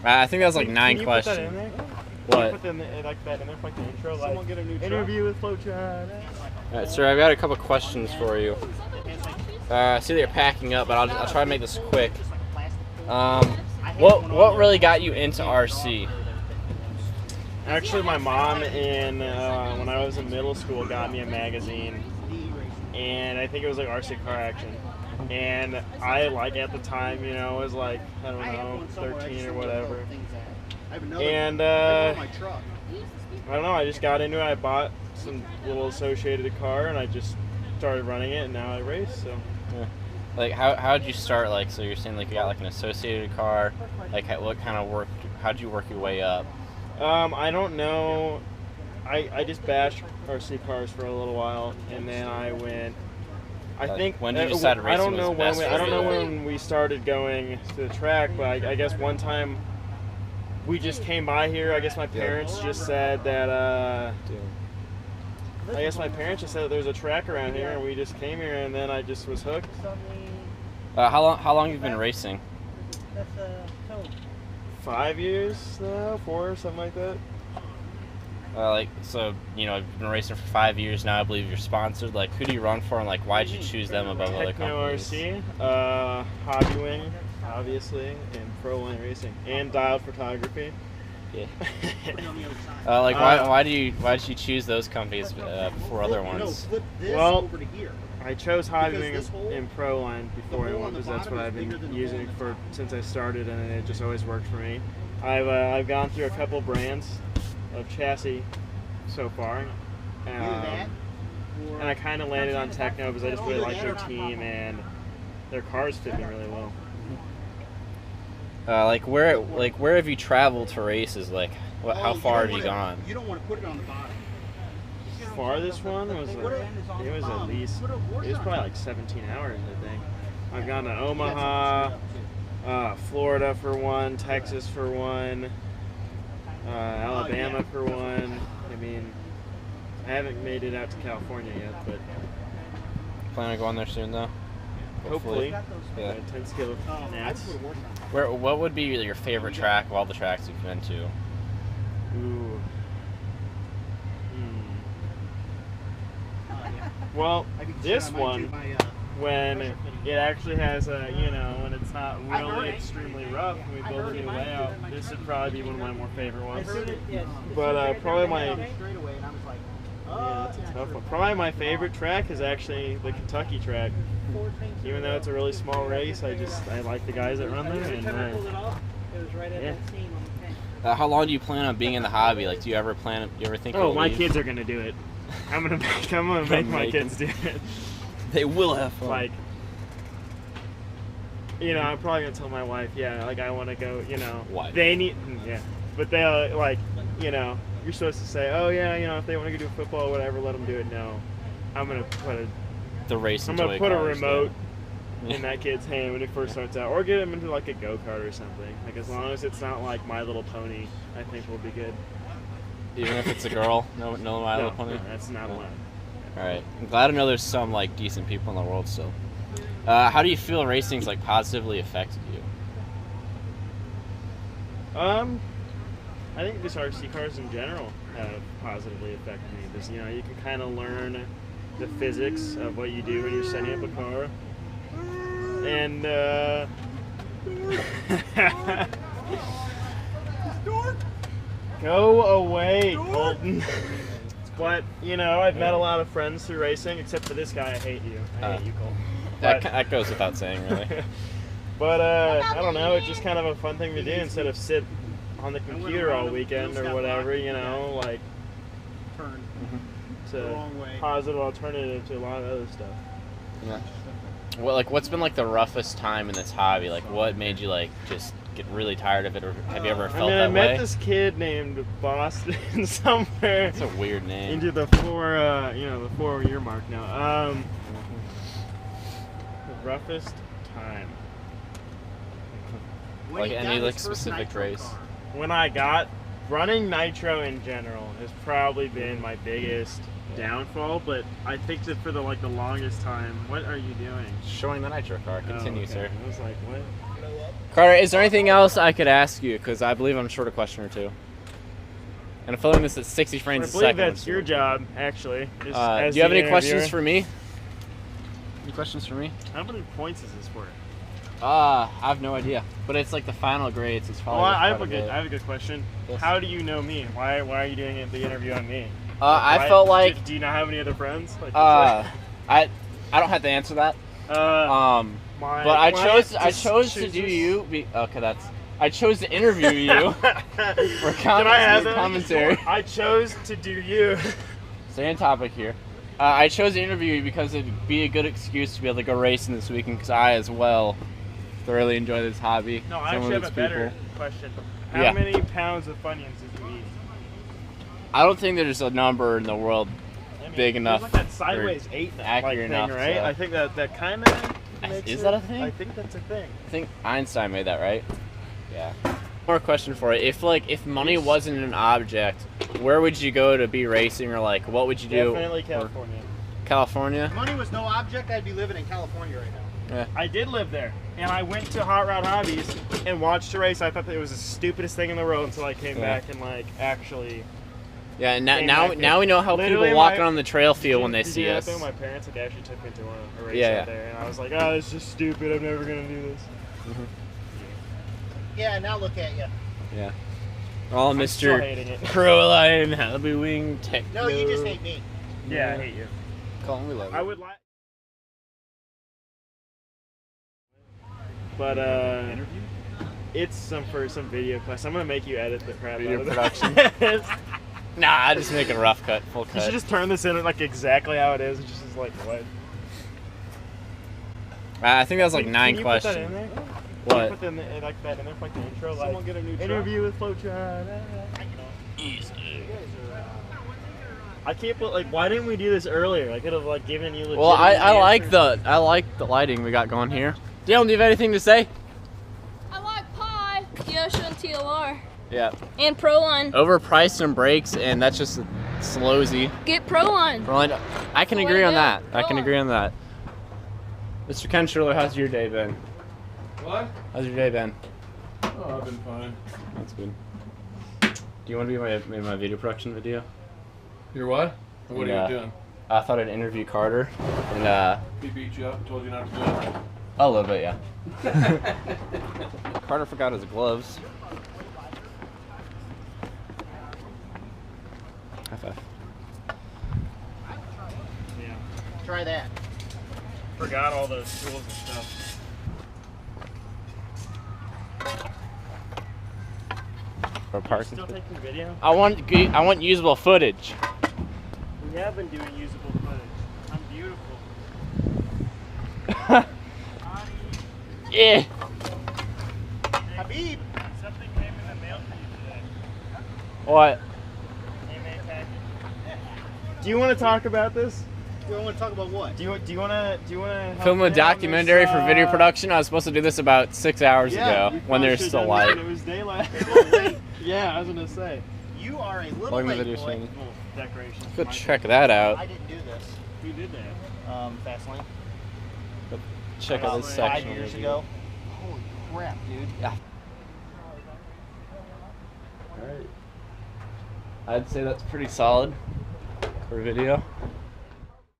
I think that was like 9 questions. Put that in there? What? Put that, like that in there for like the intro. Someone get a new interview with Flotron. Alright, sir, I've got a couple questions for you. I see that you're packing up, but I'll try to make this quick. What really got you into RC? Actually, my mom when I was in middle school got me a magazine, and I think it was like RC Car Action. And I at the time, was like, I don't know, 13 or whatever. And I don't know, I just got into it. I bought some little associated car, and I just started running it, and now I race. So. Yeah. Like how did you start? Like, so you're saying like you got like an associated car. Like what kind of work? How'd you work your way up? I don't know. I just bashed RC cars for a little while, and then I went. I think when did you decide racing? I don't know was best when. I don't know when we started going to the track, but I guess one time we just came by here. I guess my parents just said that. I guess my parents just said that there's a track around here, and we just came here, and then I just was hooked. How long you've been racing? 5 years now, 4, something like that. So you've been racing for 5 years now. I believe you're sponsored. Like, who do you run for, and like, why did you choose them above other companies? RC, Hobby Wing, obviously, and Pro Line Racing, and Dialed Photography. Yeah. Why did you choose those companies before other ones? Well, I chose Hobby Wing and Pro Line before anyone because that's what I've been using since I started, and it just always worked for me. I've gone through a couple brands of chassis so far, and I kind of landed on Techno because I just really like their team and their cars fit me really well. Where have you traveled to races? Like, how far have you gone? You don't want to put it on the bottom. Farthest one was at least probably like 17 hours, I think. I've gone to Omaha, Florida for one, Texas for one, Alabama for one. I mean, I haven't made it out to California yet, but plan on going there soon though. Hopefully. Yeah. 10 scale Nats. What would be your favorite track of all the tracks you've been to? Ooh. Well, this one, when it actually has when it's not really extremely rough and we build a new layout, this would probably be one of my more favorite ones. But probably that's a tough one. Probably my favorite track is actually the Kentucky track. Even though it's a really small race, I like the guys that run there. And, yeah. How long do you plan on being in the hobby? Like, do you ever think? Oh, my kids are gonna do it. I'm gonna make my kids do it. They will have fun. Like, I'm probably gonna tell my wife, I want to go. Why? They need, but they you're supposed to say, oh yeah, if they want to go do football or whatever, let them do it. No, I'm gonna put a remote in that kid's hand when he first starts out, or get him into like a go-kart or something. Like, as long as it's not like My Little Pony, I think we'll be good. Even if it's a girl, no My Little Pony. No, that's not allowed. All right, I'm glad to know there's some like decent people in the world still. How do you feel racing's like positively affected you? I think just RC cars in general have positively affected me. Because you can kind of learn the physics of what you do when you're setting up a car, and go away, Colton. But I've met a lot of friends through racing, except for this guy. I hate you. I hate you, Colton. That goes without saying, really. But I don't know. It's just kind of a fun thing to do instead of sit on the computer all weekend or whatever. Like turn. It's a positive alternative to a lot of other stuff. Yeah. Well, what's been like the roughest time in this hobby? Like, what made you just get really tired of it, or have you ever felt that way? I met this kid named Boston somewhere. It's a weird name. Into the 4-year mark now. The roughest time. Like any specific race? When I got running nitro in general has probably been my biggest downfall, but I think that for the longest time. What are you doing? Showing the nitro car. Continue, sir. I was like, what? Carter, is there anything else I could ask you? Because I believe I'm short a question or two. And I'm filling this at 60 frames a second. I believe that's your job, actually. Do you have any questions for me? Any questions for me? How many points is this for? I have no idea. But it's like the final grades. It's probably. Well, I have a good question. Yes. How do you know me? Why are you doing the interview on me? I felt like. Do you not have any other friends? Like, I don't have to answer that. But I chose to do you. I chose to interview you for commentary. I chose to do you. Stay on topic here. I chose to interview you because it'd be a good excuse to be able to go racing this weekend because I as well thoroughly enjoy this hobby. No, I actually have a better question. How many pounds of Funyuns did you eat? I don't think there's a number in the world big enough. Like that sideways 8 accurate enough, right? So. I think that kind of is that a thing? I think that's a thing. I think Einstein made that, right? Yeah. More question for you. If money wasn't an object, where would you go to be racing, or like what would you do? Definitely California. California? If money was no object, I'd be living in California right now. Yeah. I did live there, and I went to Hot Rod Hobbies and watched a race. I thought that it was the stupidest thing in the world until I came back and like actually. Yeah, now we know how people walking on the trail feel when they see us. My parents actually took me to a race out there, and I was like, oh, this is just stupid. I'm never gonna do this. Mm-hmm. Yeah, now look at you. Yeah. Oh, Mr. Crowline, Happy Wing Techno. No, you just hate me. Yeah, I hate you. Call me love. I would like. But interview? It's for some video class. I'm gonna make you edit the crap Video out of production. it. Nah, I just make it a rough cut, full cut. You should just turn this in like exactly how it is. It just is like what? I think that was like 9 questions. Put that in there? What? Put that like that in there for like the intro. Someone like, get a new interview with Flotron. Easy. I can't believe, like, why didn't we do this earlier? I could have like given you. Well, I like the lighting we got going here. Dale, do you have anything to say? I like pie, Yosha and TLR. Yeah. And Proline. Overpriced and brakes, and that's just slowsy. Get Proline. Proline. I can agree on that. I can agree on that. Mr. Ken Schurler, how's your day been? What? How's your day been? Oh, I've been fine. That's good. Do you want to be in my video production video? You're what? What are you doing? I thought I'd interview Carter, and He beat you up and told you not to do it? a little bit, yeah. Carter forgot his gloves. High five. Yeah. Try that. Forgot all those tools and stuff. For parking. Still taking video? I want usable footage. We have been doing usable footage. I'm beautiful. Yeah. Habib. Something came in the mail for you today. What? Do you want to talk about this? You want to talk about what? Do you want to Film a documentary for video production. I was supposed to do this about 6 hours ago when there's still light. It was daylight. Yeah, I was gonna say. You are a little Like the late, video boy. screen. Decorations. Go check that out. I didn't do this. Who did that? Fastlane. Check out this About section. 5 years ago. Holy crap, dude. Yeah. Alright. I'd say that's pretty solid for video.